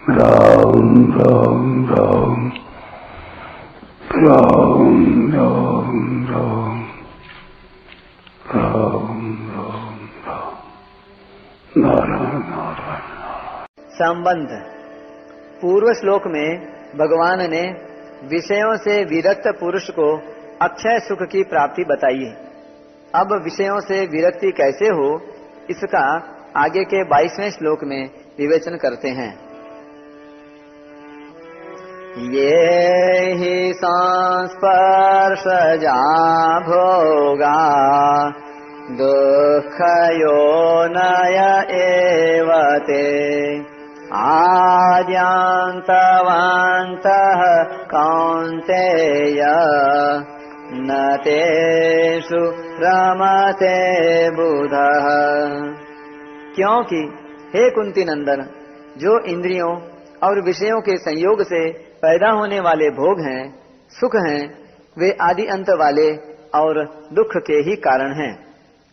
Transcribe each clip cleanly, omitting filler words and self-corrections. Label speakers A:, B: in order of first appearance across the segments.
A: राम राम राम राम राम राम राम राम राम नारायण नारायण।
B: संबंध। पूर्व श्लोक में भगवान ने विषयों से विरक्त पुरुष को अक्षय सुख की प्राप्ति बताई है। अब विषयों से विरक्ति कैसे हो, इसका आगे के 22वें श्लोक में विवेचन करते हैं। ये हि संस्पर्शजा भोगा दुःखयोनय एव ते आद्यन्तवन्तः कौन्तेय न तेषु रमते बुधः। क्योंकि हे कुंती नंदन, जो इंद्रियों और विषयों के संयोग से पैदा होने वाले भोग हैं, सुख हैं, वे आदि अंत वाले और दुख के ही कारण हैं।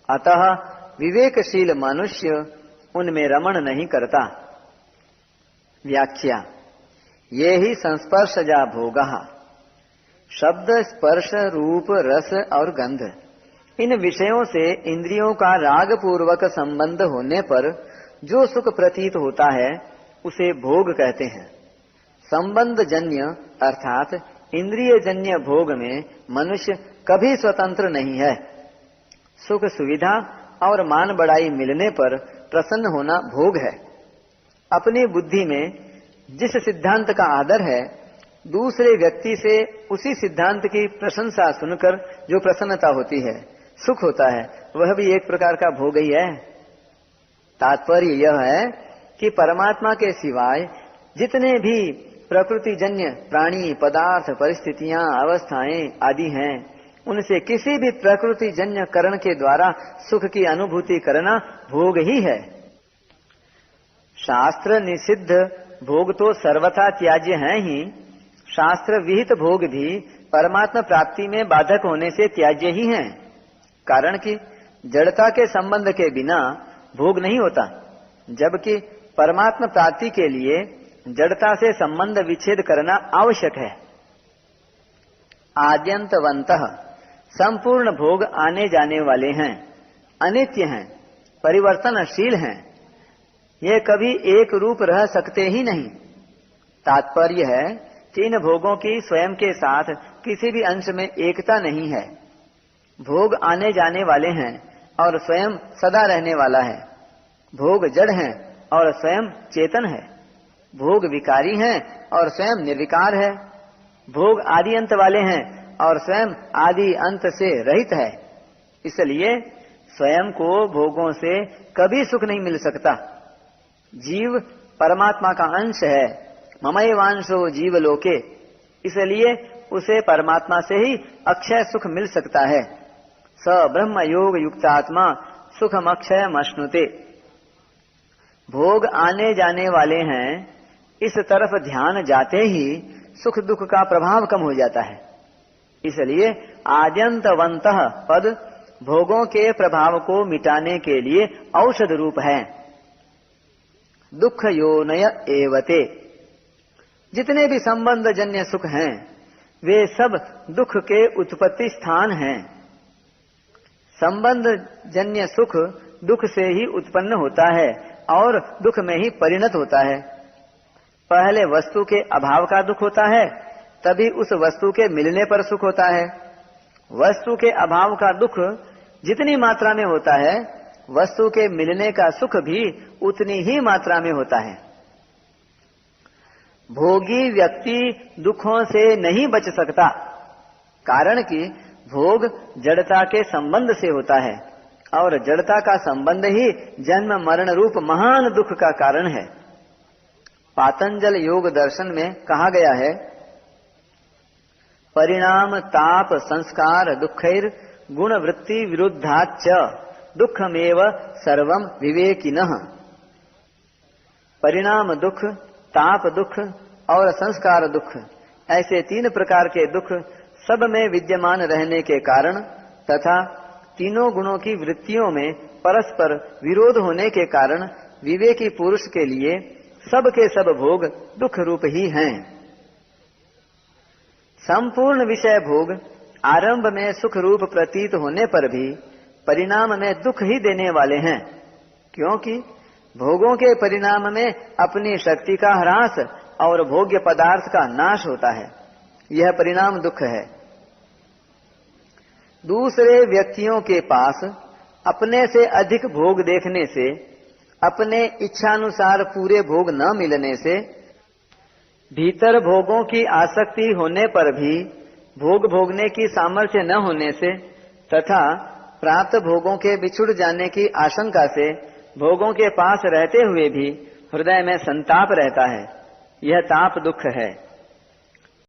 B: अतः विवेकशील मनुष्य उनमें रमण नहीं करता। व्याख्या। ये ही संस्पर्शजा भोगः। शब्द, स्पर्श, रूप, रस और गंध, इन विषयों से इंद्रियों का राग पूर्वक संबंध होने पर जो सुख प्रतीत होता है उसे भोग कहते हैं। संबंध जन्य अर्थात इंद्रिय जन्य भोग में मनुष्य कभी स्वतंत्र नहीं है। सुख, सुविधा और मान बढ़ाई मिलने पर प्रसन्न होना भोग है। अपनी बुद्धि में जिस सिद्धांत का आदर है, दूसरे व्यक्ति से उसी सिद्धांत की प्रशंसा सुनकर जो प्रसन्नता होती है, सुख होता है, वह भी एक प्रकार का भोग ही है। तात्पर्य यह है कि परमात्मा के सिवाय जितने भी प्रकृति जन्य प्राणी, पदार्थ, परिस्थितियां, अवस्थाएं आदि हैं, उनसे किसी भी प्रकृति जन्य करण के द्वारा सुख की अनुभूति करना भोग ही है। शास्त्र निषिद्ध भोग तो सर्वथा त्याज्य हैं ही, शास्त्र विहित भोग भी परमात्मा प्राप्ति में बाधक होने से त्याज्य ही हैं। कारण कि जड़ता के संबंध के बिना भोग नहीं होता, जबकि परमात्मा प्राप्ति के लिए जड़ता से संबंध विच्छेद करना आवश्यक है। आद्यंतवंतः, संपूर्ण भोग आने जाने वाले हैं, अनित्य हैं, परिवर्तनशील हैं। ये कभी एक रूप रह सकते ही नहीं। तात्पर्य है कि इन भोगों की स्वयं के साथ किसी भी अंश में एकता नहीं है। भोग आने जाने वाले हैं और स्वयं सदा रहने वाला है। भोग जड़ हैं और स्वयं चेतन है। भोग विकारी हैं और स्वयं निर्विकार है। भोग आदि अंत वाले हैं और स्वयं आदि अंत से रहित है। इसलिए स्वयं को भोगों से कभी सुख नहीं मिल सकता। जीव परमात्मा का अंश है। ममैवांशो जीवलोके, इसलिए उसे परमात्मा से ही अक्षय सुख मिल सकता है। स ब्रह्म योग युक्तात्मा सुखम अक्षयम अश्नुते। भोग आने जाने वाले हैं, इस तरफ ध्यान जाते ही सुख दुख का प्रभाव कम हो जाता है। इसलिए आद्यंतवंतः पद भोगों के प्रभाव को मिटाने के लिए औषध रूप है। दुख योनय एवते, जितने भी संबंध जन्य सुख हैं, वे सब दुख के उत्पत्ति स्थान हैं। संबंध जन्य सुख दुख से ही उत्पन्न होता है और दुख में ही परिणत होता है। पहले वस्तु के अभाव का दुख होता है, तभी उस वस्तु के मिलने पर सुख होता है। वस्तु के अभाव का दुख जितनी मात्रा में होता है, वस्तु के मिलने का सुख भी उतनी ही मात्रा में होता है। भोगी व्यक्ति दुखों से नहीं बच सकता, कारण कि भोग जड़ता के संबंध से होता है और जड़ता का संबंध ही जन्म मरण रूप महान दुख का कारण है। पातंजल योग दर्शन में कहा गया है, परिणाम ताप संस्कार दुखैर गुण वृत्ति विरुद्धाच्च दुखमेव सर्वम विवेकिनः। परिणाम दुख, ताप दुख और संस्कार दुख, ऐसे 3 प्रकार के दुख सब में विद्यमान रहने के कारण तथा तीनों गुणों की वृत्तियों में परस्पर विरोध होने के कारण विवेकी पुरुष के लिए सब के सब भोग दुख रूप ही हैं। संपूर्ण विषय भोग आरंभ में सुख रूप प्रतीत होने पर भी परिणाम में दुख ही देने वाले हैं, क्योंकि भोगों के परिणाम में अपनी शक्ति का ह्रास और भोग्य पदार्थ का नाश होता है। यह परिणाम दुख है। दूसरे व्यक्तियों के पास अपने से अधिक भोग देखने से, अपने इच्छानुसार पूरे भोग न मिलने से, भीतर भोगों की आसक्ति होने पर भी भोग भोगने की सामर्थ्य न होने से तथा प्राप्त भोगों के बिछुड़ जाने की आशंका से भोगों के पास रहते हुए भी हृदय में संताप रहता है। यह ताप दुख है।